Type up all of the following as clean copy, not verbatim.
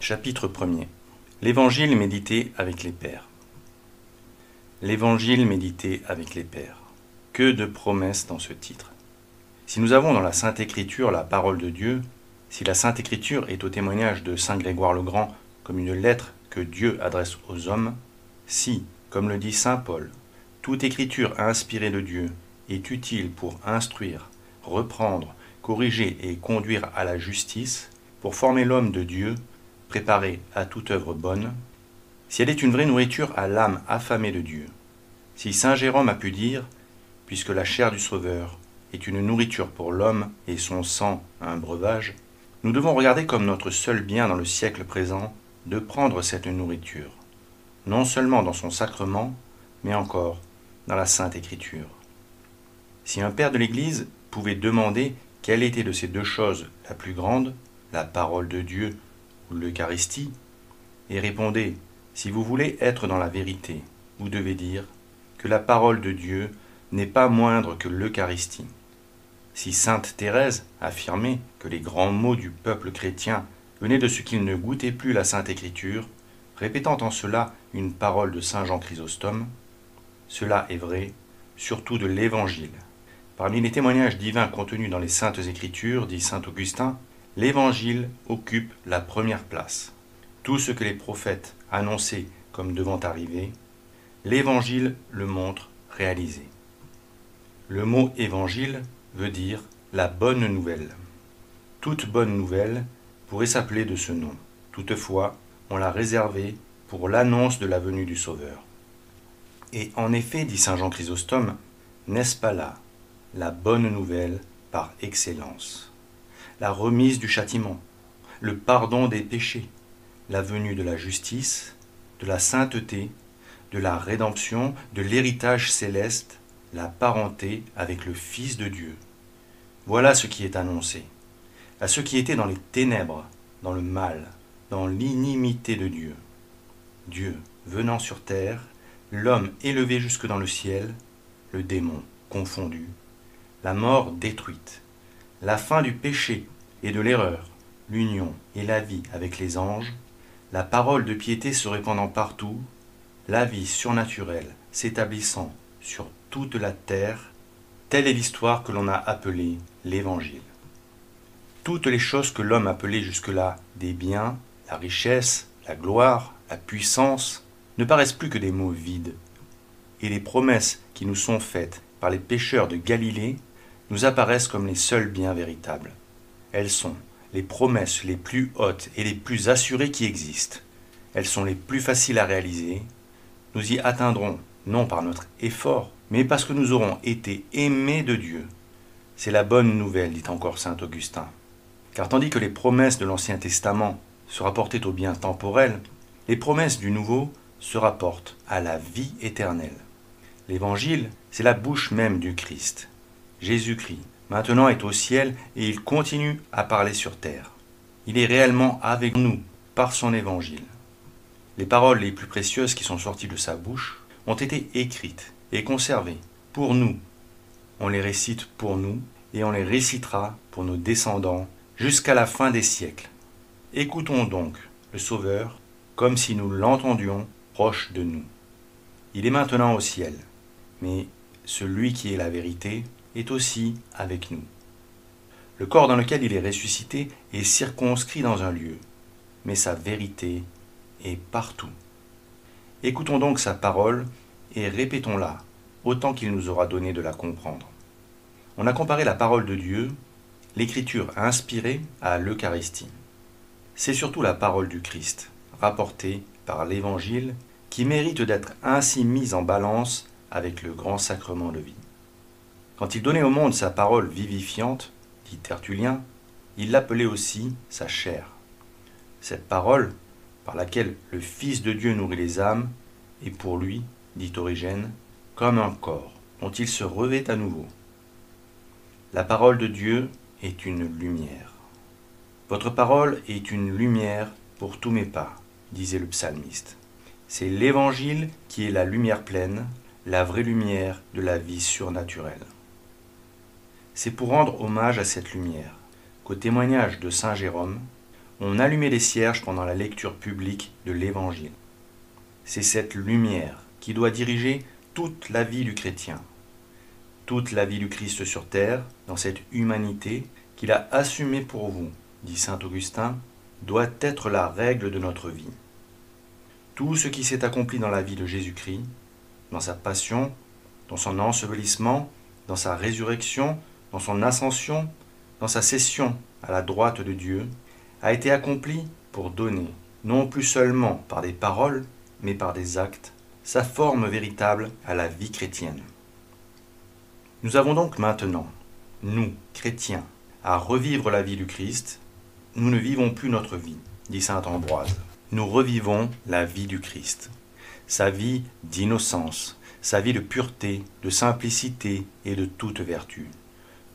Chapitre 1er. L'Évangile médité avec les pères. L'Évangile médité avec les pères. Que de promesses dans ce titre. Si nous avons dans la Sainte Écriture la parole de Dieu, si la Sainte Écriture est au témoignage de saint Grégoire le Grand comme une lettre que Dieu adresse aux hommes, si, comme le dit saint Paul, toute écriture inspirée de Dieu est utile pour instruire, reprendre, corriger et conduire à la justice, pour former l'homme de Dieu, préparé à toute œuvre bonne, si elle est une vraie nourriture à l'âme affamée de Dieu, si saint Jérôme a pu dire, puisque la chair du Sauveur est une nourriture pour l'homme et son sang un breuvage, nous devons regarder comme notre seul bien dans le siècle présent de prendre cette nourriture, non seulement dans son sacrement, mais encore dans la Sainte Écriture. Si un père de l'Église pouvait demander quelle était de ces deux choses la plus grande, la parole de Dieu ou l'Eucharistie, et répondait, si vous voulez être dans la vérité, vous devez dire que la parole de Dieu n'est pas moindre que l'Eucharistie. Si sainte Thérèse affirmait que les grands mots du peuple chrétien venaient de ce qu'il ne goûtait plus la Sainte Écriture, répétant en cela une parole de saint Jean Chrysostome, cela est vrai, surtout de l'Évangile. Parmi les témoignages divins contenus dans les Saintes Écritures, dit saint Augustin, l'Évangile occupe la première place. Tout ce que les prophètes annonçaient comme devant arriver, l'Évangile le montre réalisé. Le mot Évangile veut dire la bonne nouvelle. Toute bonne nouvelle pourrait s'appeler de ce nom. Toutefois, on l'a réservé pour l'annonce de la venue du Sauveur. Et en effet, dit saint Jean Chrysostome, n'est-ce pas là la bonne nouvelle par excellence? La remise du châtiment, le pardon des péchés, la venue de la justice, de la sainteté, de la rédemption, de l'héritage céleste, la parenté avec le Fils de Dieu. Voilà ce qui est annoncé. À ceux qui étaient dans les ténèbres, dans le mal, dans l'inimité de Dieu. Dieu venant sur terre, l'homme élevé jusque dans le ciel, le démon confondu, la mort détruite, la fin du péché et de l'erreur, l'union et la vie avec les anges, la parole de piété se répandant partout, la vie surnaturelle s'établissant sur toute la terre, telle est l'histoire que l'on a appelée l'Évangile. Toutes les choses que l'homme appelait jusque-là des biens, la richesse, la gloire, la puissance, ne paraissent plus que des mots vides. Et les promesses qui nous sont faites par les pécheurs de Galilée nous apparaissent comme les seuls biens véritables. Elles sont les promesses les plus hautes et les plus assurées qui existent. Elles sont les plus faciles à réaliser. Nous y atteindrons, non par notre effort, mais parce que nous aurons été aimés de Dieu. C'est la bonne nouvelle, dit encore saint Augustin. Car tandis que les promesses de l'Ancien Testament se rapportaient aux biens temporels, les promesses du Nouveau se rapportent à la vie éternelle. L'Évangile, c'est la bouche même du Christ. Jésus-Christ, maintenant est au ciel et il continue à parler sur terre. Il est réellement avec nous par son Évangile. Les paroles les plus précieuses qui sont sorties de sa bouche ont été écrites et conservées pour nous. On les récite pour nous et on les récitera pour nos descendants jusqu'à la fin des siècles. Écoutons donc le Sauveur comme si nous l'entendions proche de nous. Il est maintenant au ciel, mais celui qui est la vérité est aussi avec nous. Le corps dans lequel il est ressuscité est circonscrit dans un lieu, mais sa vérité est partout. Écoutons donc sa parole et répétons-la autant qu'il nous aura donné de la comprendre. On a comparé la parole de Dieu, l'écriture inspirée, à l'Eucharistie. C'est surtout la parole du Christ, rapportée par l'Évangile, qui mérite d'être ainsi mise en balance avec le grand sacrement de vie. Quand il donnait au monde sa parole vivifiante, dit Tertullien, il l'appelait aussi sa chair. Cette parole, par laquelle le Fils de Dieu nourrit les âmes, est pour lui, dit Origène, comme un corps dont il se revêt à nouveau. La parole de Dieu est une lumière. Votre parole est une lumière pour tous mes pas, disait le psalmiste. C'est l'Évangile qui est la lumière pleine, la vraie lumière de la vie surnaturelle. C'est pour rendre hommage à cette lumière qu'au témoignage de saint Jérôme, on allumait les cierges pendant la lecture publique de l'Évangile. C'est cette lumière qui doit diriger toute la vie du chrétien, toute la vie du Christ sur terre, dans cette humanité qu'il a assumée pour vous, dit saint Augustin, doit être la règle de notre vie. Tout ce qui s'est accompli dans la vie de Jésus-Christ, dans sa passion, dans son ensevelissement, dans sa résurrection, dans son ascension, dans sa cession à la droite de Dieu, a été accompli pour donner, non plus seulement par des paroles, mais par des actes, sa forme véritable à la vie chrétienne. Nous avons donc maintenant, nous, chrétiens, à revivre la vie du Christ. Nous ne vivons plus notre vie, dit saint Ambroise. Nous revivons la vie du Christ, sa vie d'innocence, sa vie de pureté, de simplicité et de toute vertu.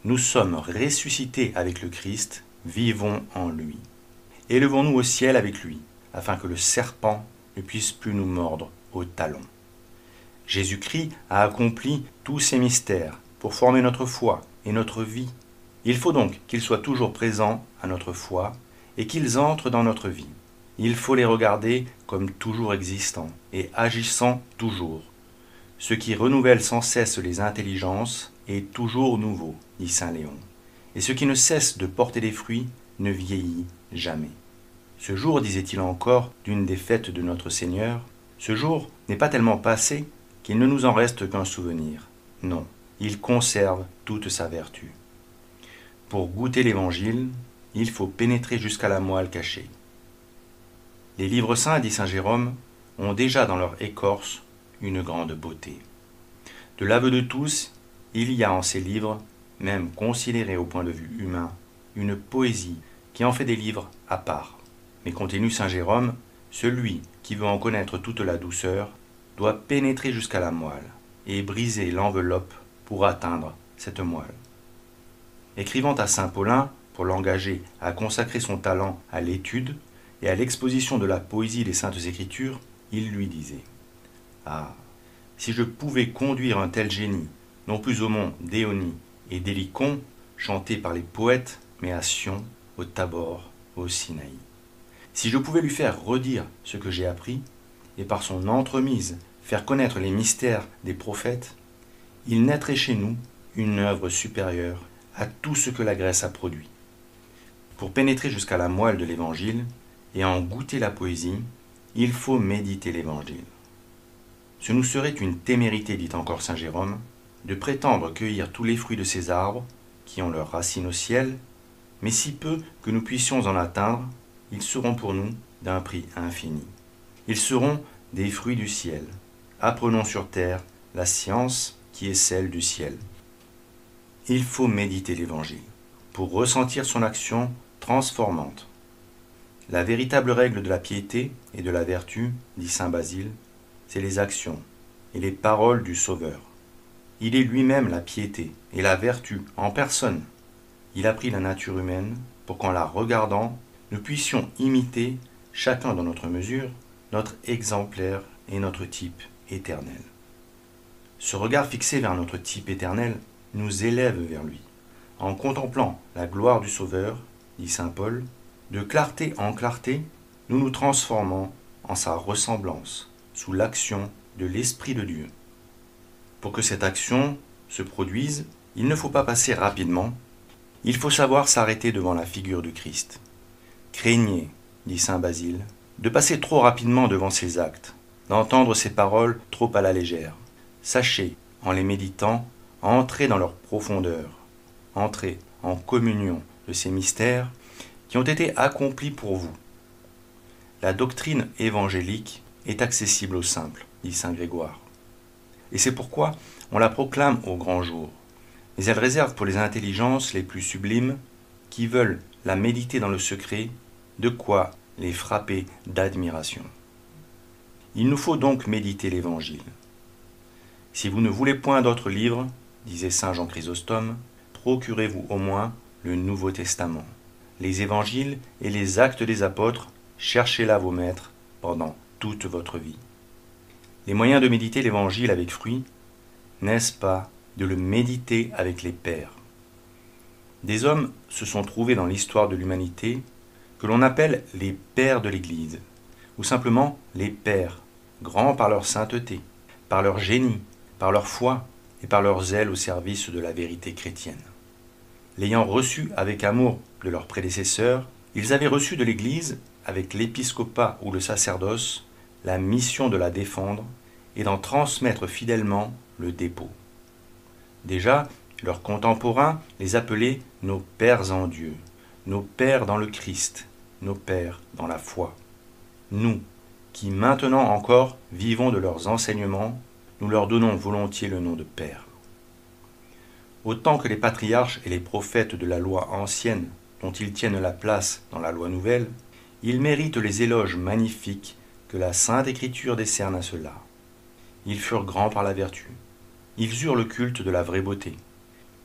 Nous sommes ressuscités avec le Christ, vivons en lui. Élevons-nous au ciel avec lui, afin que le serpent ne puisse plus nous mordre au talon. Jésus-Christ a accompli tous ces mystères pour former notre foi et notre vie. Il faut donc qu'ils soient toujours présents à notre foi et qu'ils entrent dans notre vie. Il faut les regarder comme toujours existants et agissant toujours. Ce qui renouvelle sans cesse les intelligences est toujours nouveau, dit saint Léon. Et ce qui ne cesse de porter des fruits ne vieillit jamais. Ce jour, disait-il encore d'une des fêtes de notre Seigneur, ce jour n'est pas tellement passé qu'il ne nous en reste qu'un souvenir. Non, il conserve toute sa vertu. Pour goûter l'Évangile, il faut pénétrer jusqu'à la moelle cachée. Les livres saints, dit saint Jérôme, ont déjà dans leur écorce une grande beauté. De l'aveu de tous, il y a en ces livres, même considérés au point de vue humain, une poésie qui en fait des livres à part. Mais continue saint Jérôme, celui qui veut en connaître toute la douceur doit pénétrer jusqu'à la moelle et briser l'enveloppe pour atteindre cette moelle. Écrivant à saint Paulin pour l'engager à consacrer son talent à l'étude et à l'exposition de la poésie des Saintes Écritures, il lui disait « Ah, si je pouvais conduire un tel génie, non plus au mont d'Éonie et d'Hélicon, chanté par les poètes, mais à Sion, au Tabor, au Sinaï. Si je pouvais lui faire redire ce que j'ai appris, et par son entremise faire connaître les mystères des prophètes, il naîtrait chez nous une œuvre supérieure à tout ce que la Grèce a produit. Pour pénétrer jusqu'à la moelle de l'Évangile et en goûter la poésie, il faut méditer l'Évangile. Ce nous serait une témérité, dit encore saint Jérôme, de prétendre cueillir tous les fruits de ces arbres, qui ont leurs racines au ciel, mais si peu que nous puissions en atteindre, ils seront pour nous d'un prix infini. Ils seront des fruits du ciel. Apprenons sur terre la science qui est celle du ciel. Il faut méditer l'Évangile pour ressentir son action transformante. La véritable règle de la piété et de la vertu, dit saint Basile, c'est les actions et les paroles du Sauveur. Il est lui-même la piété et la vertu en personne. Il a pris la nature humaine pour qu'en la regardant, nous puissions imiter, chacun dans notre mesure, notre exemplaire et notre type éternel. Ce regard fixé vers notre type éternel nous élève vers lui. En contemplant la gloire du Sauveur, dit saint Paul, de clarté en clarté, nous nous transformons en sa ressemblance, sous l'action de l'Esprit de Dieu. Pour que cette action se produise, il ne faut pas passer rapidement, il faut savoir s'arrêter devant la figure du Christ. Craignez, dit saint Basile, de passer trop rapidement devant ses actes, d'entendre ses paroles trop à la légère. Sachez, en les méditant, entrer dans leur profondeur, entrer en communion de ces mystères qui ont été accomplis pour vous. La doctrine évangélique est accessible aux simples, dit saint Grégoire. Et c'est pourquoi on la proclame au grand jour. Mais elle réserve pour les intelligences les plus sublimes, qui veulent la méditer dans le secret, de quoi les frapper d'admiration. Il nous faut donc méditer l'Évangile. Si vous ne voulez point d'autres livres, disait saint Jean Chrysostome, procurez-vous au moins le Nouveau Testament. Les évangiles et les actes des apôtres, cherchez-là vos maîtres pendant toute votre vie. Les moyens de méditer l'Évangile avec fruit, n'est-ce pas de le méditer avec les pères? Des hommes se sont trouvés dans l'histoire de l'humanité que l'on appelle les pères de l'Église, ou simplement les pères, grands par leur sainteté, par leur génie, par leur foi et par leur zèle au service de la vérité chrétienne. L'ayant reçu avec amour de leurs prédécesseurs, ils avaient reçu de l'Église, avec l'épiscopat ou le sacerdoce, la mission de la défendre et d'en transmettre fidèlement le dépôt. Déjà, leurs contemporains les appelaient nos pères en Dieu, nos pères dans le Christ, nos pères dans la foi. Nous, qui maintenant encore vivons de leurs enseignements, nous leur donnons volontiers le nom de père. Autant que les patriarches et les prophètes de la loi ancienne, dont ils tiennent la place dans la loi nouvelle, ils méritent les éloges magnifiques que la Sainte Écriture décerne à ceux-là. Ils furent grands par la vertu. Ils eurent le culte de la vraie beauté.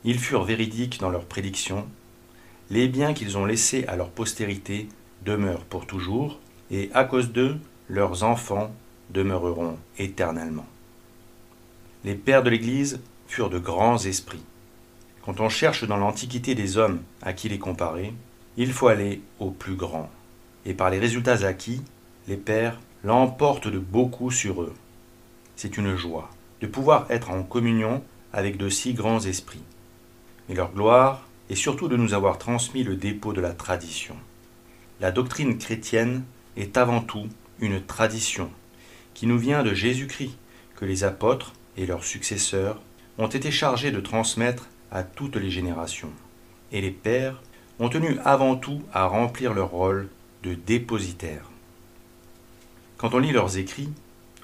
Ils furent véridiques dans leurs prédictions. Les biens qu'ils ont laissés à leur postérité demeurent pour toujours, et à cause d'eux, leurs enfants demeureront éternellement. Les pères de l'Église furent de grands esprits. Quand on cherche dans l'Antiquité des hommes à qui les comparer, il faut aller aux plus grands. Et par les résultats acquis, les pères l'emportent de beaucoup sur eux. C'est une joie de pouvoir être en communion avec de si grands esprits. Mais leur gloire est surtout de nous avoir transmis le dépôt de la tradition. La doctrine chrétienne est avant tout une tradition qui nous vient de Jésus-Christ, que les apôtres et leurs successeurs ont été chargés de transmettre à toutes les générations. Et les pères ont tenu avant tout à remplir leur rôle de dépositaires. Quand on lit leurs écrits,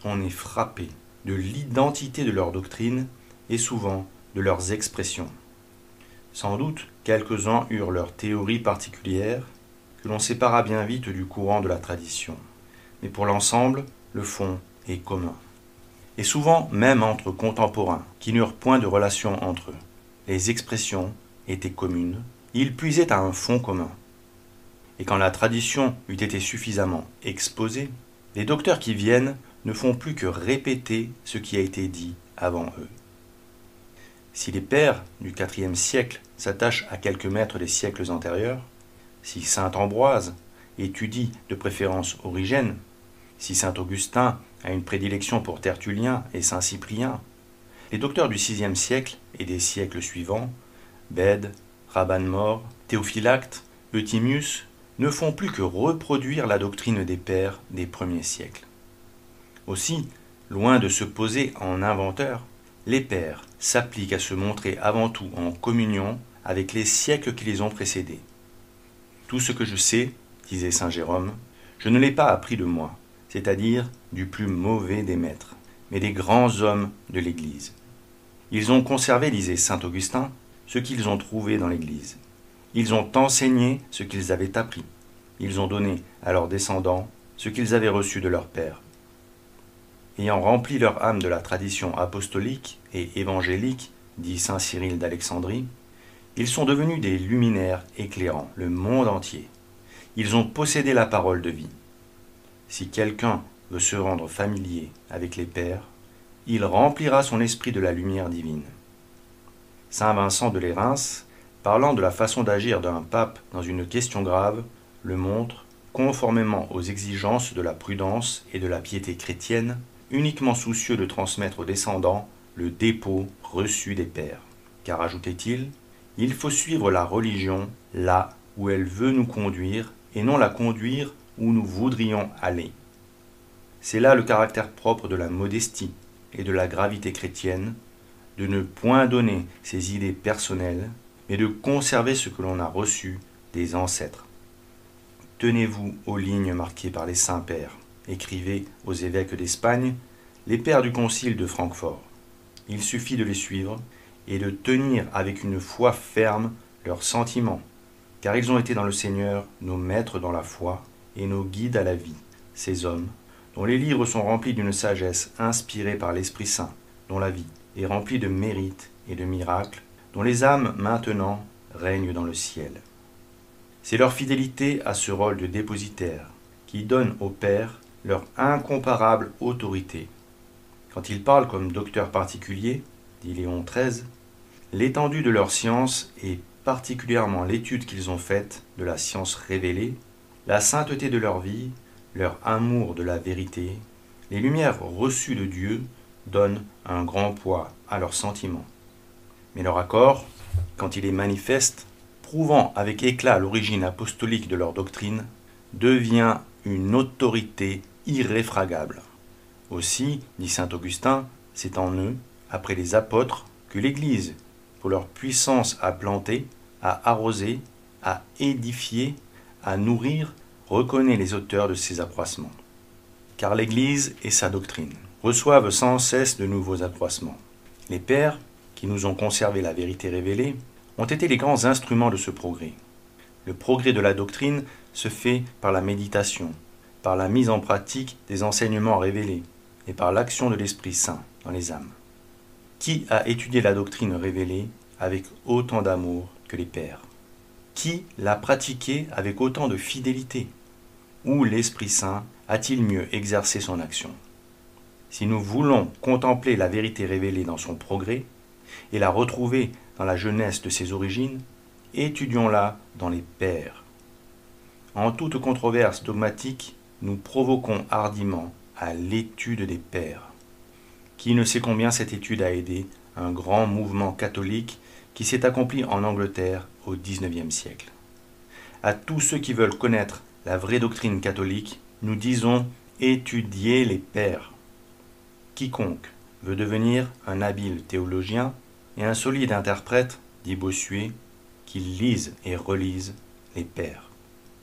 on est frappé de l'identité de leur doctrine et souvent de leurs expressions. Sans doute, quelques-uns eurent leur théorie particulière que l'on sépara bien vite du courant de la tradition. Mais pour l'ensemble, le fond est commun. Et souvent même entre contemporains qui n'eurent point de relation entre eux. Les expressions étaient communes, ils puisaient à un fond commun. Et quand la tradition eut été suffisamment exposée, les docteurs qui viennent ne font plus que répéter ce qui a été dit avant eux. Si les pères du IVe siècle s'attachent à quelques maîtres des siècles antérieurs, si saint Ambroise étudie de préférence Origène, si saint Augustin a une prédilection pour Tertullien et saint Cyprien, les docteurs du VIe siècle et des siècles suivants, Bède, Raban Mor, Théophylacte, Euthymius, ne font plus que reproduire la doctrine des pères des premiers siècles. Aussi, loin de se poser en inventeurs, les pères s'appliquent à se montrer avant tout en communion avec les siècles qui les ont précédés. Tout ce que je sais, disait saint Jérôme, je ne l'ai pas appris de moi, c'est-à-dire du plus mauvais des maîtres, mais des grands hommes de l'Église. Ils ont conservé, disait saint Augustin, ce qu'ils ont trouvé dans l'Église. Ils ont enseigné ce qu'ils avaient appris. Ils ont donné à leurs descendants ce qu'ils avaient reçu de leurs pères. Ayant rempli leur âme de la tradition apostolique et évangélique, dit saint Cyril d'Alexandrie, ils sont devenus des luminaires éclairant le monde entier. Ils ont possédé la parole de vie. Si quelqu'un veut se rendre familier avec les pères, il remplira son esprit de la lumière divine. Saint Vincent de Lérins, parlant de la façon d'agir d'un pape dans une question grave, le montre, conformément aux exigences de la prudence et de la piété chrétienne, uniquement soucieux de transmettre aux descendants le dépôt reçu des pères. Car, ajoutait-il, il faut suivre la religion là où elle veut nous conduire et non la conduire où nous voudrions aller. C'est là le caractère propre de la modestie et de la gravité chrétienne, de ne point donner ses idées personnelles, mais de conserver ce que l'on a reçu des ancêtres. Tenez-vous aux lignes marquées par les saints pères, écrivait aux évêques d'Espagne les pères du concile de Francfort. Il suffit de les suivre et de tenir avec une foi ferme leurs sentiments, car ils ont été dans le Seigneur nos maîtres dans la foi et nos guides à la vie, ces hommes dont les livres sont remplis d'une sagesse inspirée par l'Esprit Saint, dont la vie est remplie de mérites et de miracles, dont les âmes maintenant règnent dans le ciel. C'est leur fidélité à ce rôle de dépositaire qui donne aux pères leur incomparable autorité. Quand ils parlent comme docteurs particuliers, dit Léon XIII, l'étendue de leur science et particulièrement l'étude qu'ils ont faite de la science révélée la sainteté de leur vie, leur amour de la vérité, les lumières reçues de Dieu donnent un grand poids à leurs sentiments. Mais leur accord, quand il est manifeste, prouvant avec éclat l'origine apostolique de leur doctrine, devient une autorité irréfragable. Aussi, dit saint Augustin, c'est en eux, après les apôtres, que l'Église, pour leur puissance à planter, à arroser, à édifier, à nourrir, reconnaît les auteurs de ces accroissements. Car l'Église et sa doctrine reçoivent sans cesse de nouveaux accroissements. Les pères, qui nous ont conservé la vérité révélée, ont été les grands instruments de ce progrès. Le progrès de la doctrine se fait par la méditation, par la mise en pratique des enseignements révélés et par l'action de l'Esprit Saint dans les âmes. Qui a étudié la doctrine révélée avec autant d'amour que les pères? Qui l'a pratiquée avec autant de fidélité? Où l'Esprit Saint a-t-il mieux exercé son action? Si nous voulons contempler la vérité révélée dans son progrès et la retrouver dans la jeunesse de ses origines, étudions-la dans les pères. En toute controverse dogmatique, nous provoquons hardiment à l'étude des pères. Qui ne sait combien cette étude a aidé un grand mouvement catholique qui s'est accompli en Angleterre au XIXe siècle. À tous ceux qui veulent connaître la vraie doctrine catholique, nous disons étudiez les pères. Quiconque veut devenir un habile théologien et un solide interprète, dit Bossuet, qu'il lise et relise les pères.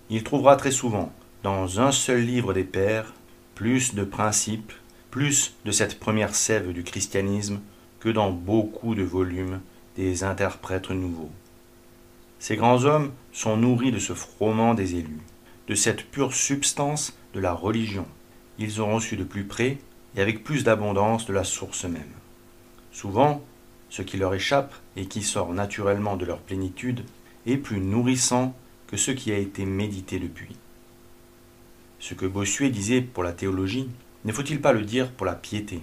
Il trouvera très souvent, dans un seul livre des pères, plus de principes, plus de cette première sève du christianisme que dans beaucoup de volumes des interprètes nouveaux. Ces grands hommes sont nourris de ce froment des élus, de cette pure substance de la religion. Ils ont reçu de plus près et avec plus d'abondance de la source même. Souvent, ce qui leur échappe et qui sort naturellement de leur plénitude est plus nourrissant que ce qui a été médité depuis. Ce que Bossuet disait pour la théologie, ne faut-il pas le dire pour la piété?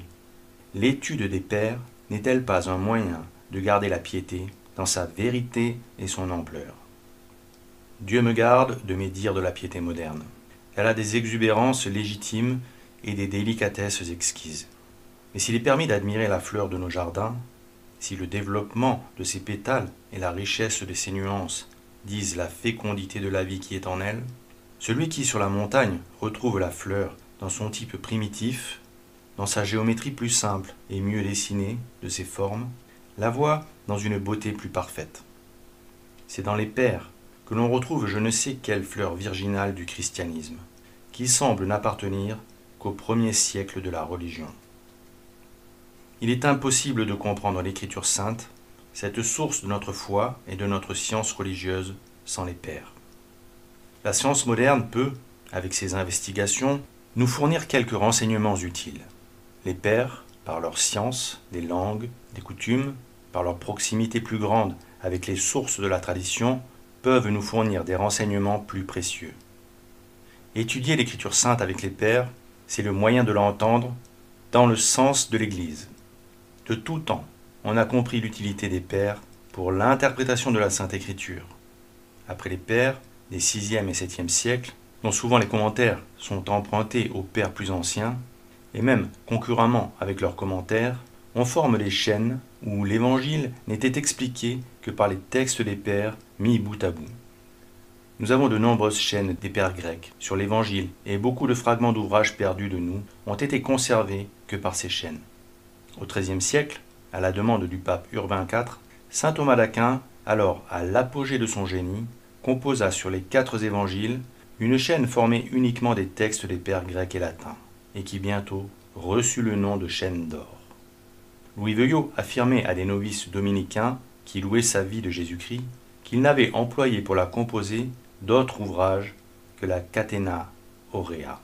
L'étude des pères n'est-elle pas un moyen de garder la piété dans sa vérité et son ampleur? Dieu me garde de médire de la piété moderne. Elle a des exubérances légitimes et des délicatesses exquises. Mais s'il est permis d'admirer la fleur de nos jardins, si le développement de ses pétales et la richesse de ses nuances disent la fécondité de la vie qui est en elle, celui qui sur la montagne retrouve la fleur dans son type primitif, dans sa géométrie plus simple et mieux dessinée de ses formes, la voit dans une beauté plus parfaite. C'est dans les pères que l'on retrouve je ne sais quelle fleur virginale du christianisme, qui semble n'appartenir qu'au premier siècle de la religion. Il est impossible de comprendre l'Écriture sainte, cette source de notre foi et de notre science religieuse, sans les pères. La science moderne peut, avec ses investigations, nous fournir quelques renseignements utiles. Les pères, par leur science, des langues, des coutumes, par leur proximité plus grande avec les sources de la tradition, peuvent nous fournir des renseignements plus précieux. Étudier l'Écriture sainte avec les pères, c'est le moyen de l'entendre dans le sens de l'Église. De tout temps, on a compris l'utilité des pères pour l'interprétation de la Sainte Écriture. Après les pères des 6e et 7e siècles, dont souvent les commentaires sont empruntés aux pères plus anciens, et même concurremment avec leurs commentaires, on forme les chaînes où l'Évangile n'était expliqué que par les textes des pères mis bout à bout. Nous avons de nombreuses chaînes des pères grecs sur l'Évangile et beaucoup de fragments d'ouvrages perdus de nous ont été conservés que par ces chaînes. Au XIIIe siècle, à la demande du pape Urbain IV, saint Thomas d'Aquin, alors à l'apogée de son génie, composa sur les 4 évangiles une chaîne formée uniquement des textes des pères grecs et latins, et qui bientôt reçut le nom de chaîne d'or. Louis Veuillot affirmait à des novices dominicains qui louaient sa vie de Jésus-Christ qu'il n'avait employé pour la composer d'autres ouvrages que la Catena Aurea.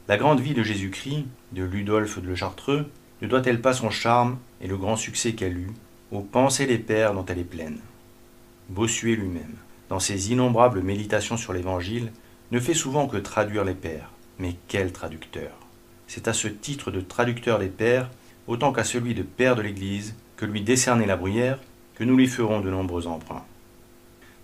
La grande vie de Jésus-Christ, de Ludolphe le Chartreux, ne doit-elle pas son charme et le grand succès qu'elle eut aux pensées des pères dont elle est pleine? Bossuet lui-même, dans ses innombrables méditations sur l'Évangile, ne fait souvent que traduire les pères. Mais quel traducteur! C'est à ce titre de traducteur des pères, autant qu'à celui de père de l'Église, que lui décernait la Bruyère, que nous lui ferons de nombreux emprunts.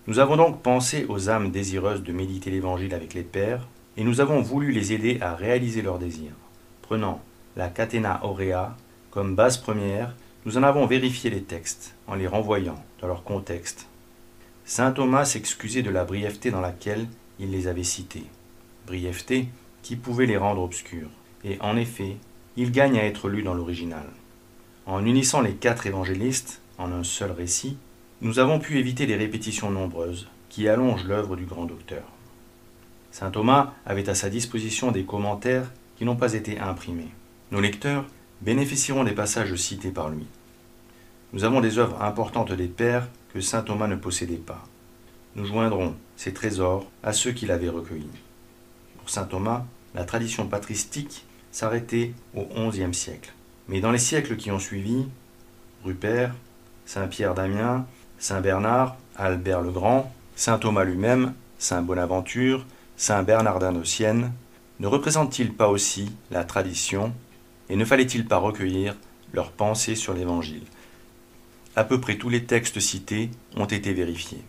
Nous avons donc pensé aux âmes désireuses de méditer l'Évangile avec les pères, et nous avons voulu les aider à réaliser leurs désirs. Prenant la Catena Aurea comme base première, nous en avons vérifié les textes, en les renvoyant dans leur contexte. Saint Thomas s'excusait de la brièveté dans laquelle il les avait cités, brièveté qui pouvait les rendre obscurs, et en effet, il gagne à être lu dans l'original. En unissant les 4 évangélistes en un seul récit, nous avons pu éviter des répétitions nombreuses qui allongent l'œuvre du grand docteur. Saint Thomas avait à sa disposition des commentaires qui n'ont pas été imprimés. Nos lecteurs bénéficieront des passages cités par lui. Nous avons des œuvres importantes des pères que saint Thomas ne possédait pas. Nous joindrons ces trésors à ceux qu'il avait recueillis. Pour saint Thomas, la tradition patristique s'arrêtait au XIe siècle. Mais dans les siècles qui ont suivi, Rupert, saint Pierre d'Amiens, saint Bernard, Albert le Grand, saint Thomas lui-même, saint Bonaventure, saint Bernardin de Sienne, ne représentent-ils pas aussi la tradition, et ne fallait-il pas recueillir leurs pensées sur l'Évangile? À peu près tous les textes cités ont été vérifiés,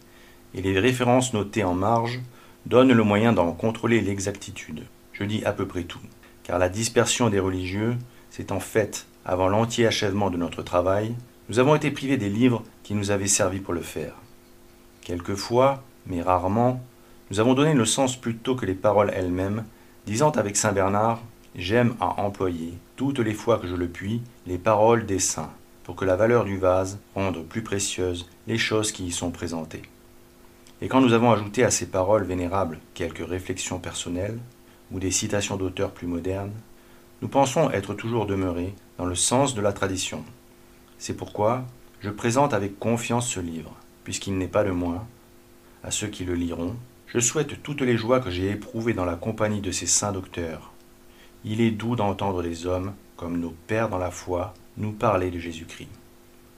et les références notées en marge donnent le moyen d'en contrôler l'exactitude. Je dis à peu près tout, car la dispersion des religieux s'étant faite avant l'entier achèvement de notre travail, nous avons été privés des livres qui nous avaient servi pour le faire. Quelquefois, mais rarement, nous avons donné le sens plutôt que les paroles elles-mêmes, disant avec saint Bernard « J'aime à employer, toutes les fois que je le puis, les paroles des saints, pour que la valeur du vase rende plus précieuses les choses qui y sont présentées. » Et quand nous avons ajouté à ces paroles vénérables quelques réflexions personnelles, ou des citations d'auteurs plus modernes, nous pensons être toujours demeurés dans le sens de la tradition. C'est pourquoi je présente avec confiance ce livre, puisqu'il n'est pas de moi. À ceux qui le liront, je souhaite toutes les joies que j'ai éprouvées dans la compagnie de ces saints docteurs. Il est doux d'entendre les hommes, comme nos pères dans la foi, nous parler de Jésus-Christ.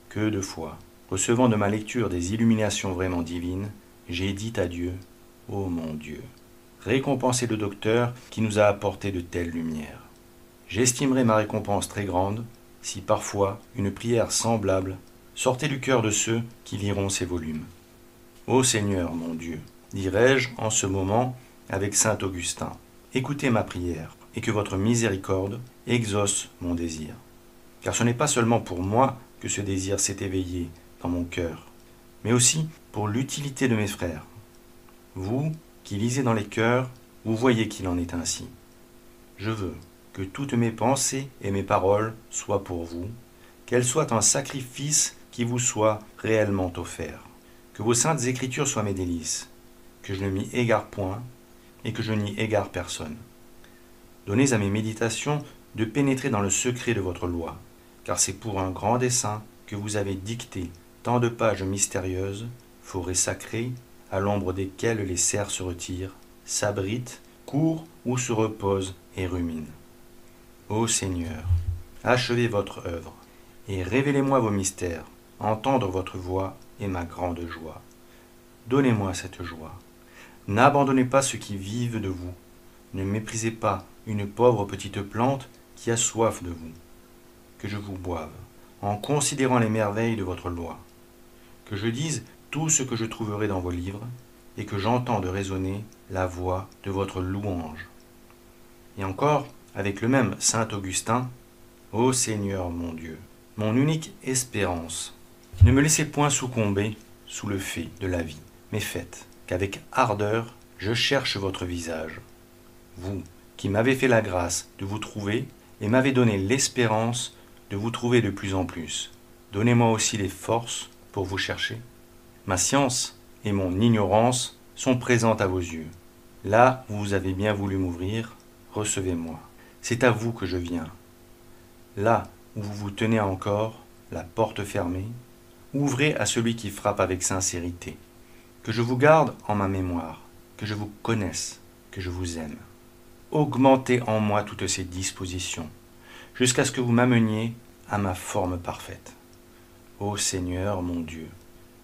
Que de fois, recevant de ma lecture des illuminations vraiment divines, j'ai dit à Dieu, ô mon Dieu, récompensez le docteur qui nous a apporté de telles lumières. J'estimerai ma récompense très grande si parfois une prière semblable sortait du cœur de ceux qui liront ces volumes. Ô Seigneur, mon Dieu, dirai-je en ce moment avec saint Augustin, écoutez ma prière et que votre miséricorde exauce mon désir. Car ce n'est pas seulement pour moi que ce désir s'est éveillé dans mon cœur, mais aussi pour l'utilité de mes frères. Vous, qui lisez dans les cœurs, vous voyez qu'il en est ainsi. Je veux que toutes mes pensées et mes paroles soient pour vous, qu'elles soient un sacrifice qui vous soit réellement offert, que vos saintes écritures soient mes délices, que je ne m'y égare point et que je n'y égare personne. Donnez à mes méditations de pénétrer dans le secret de votre loi, car c'est pour un grand dessein que vous avez dicté tant de pages mystérieuses, forêts sacrées, à l'ombre desquelles les cerfs se retirent, s'abritent, courent ou se reposent et ruminent. Ô Seigneur, achevez votre œuvre, et révélez-moi vos mystères, entendre votre voix est ma grande joie. Donnez-moi cette joie. N'abandonnez pas ceux qui vivent de vous. Ne méprisez pas une pauvre petite plante qui a soif de vous. Que je vous boive, en considérant les merveilles de votre loi. Que je dise tout ce que je trouverai dans vos livres, et que j'entende résonner la voix de votre louange. Et encore, avec le même saint Augustin, ô Seigneur mon Dieu, mon unique espérance, ne me laissez point succomber sous le fait de la vie, mais faites qu'avec ardeur je cherche votre visage. Vous, qui m'avez fait la grâce de vous trouver et m'avez donné l'espérance de vous trouver de plus en plus, donnez-moi aussi les forces pour vous chercher. Ma science et mon ignorance sont présentes à vos yeux. Là où vous avez bien voulu m'ouvrir, recevez-moi. C'est à vous que je viens. Là où vous vous tenez encore, la porte fermée, ouvrez à celui qui frappe avec sincérité. Que je vous garde en ma mémoire, que je vous connaisse, que je vous aime. Augmentez en moi toutes ces dispositions, jusqu'à ce que vous m'ameniez à ma forme parfaite. Ô Seigneur mon Dieu,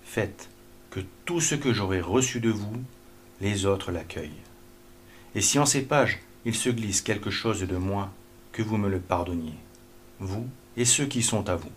faites que tout ce que j'aurai reçu de vous, les autres l'accueillent. Et si en ces pages il se glisse quelque chose de moi, que vous me le pardonniez, vous et ceux qui sont à vous.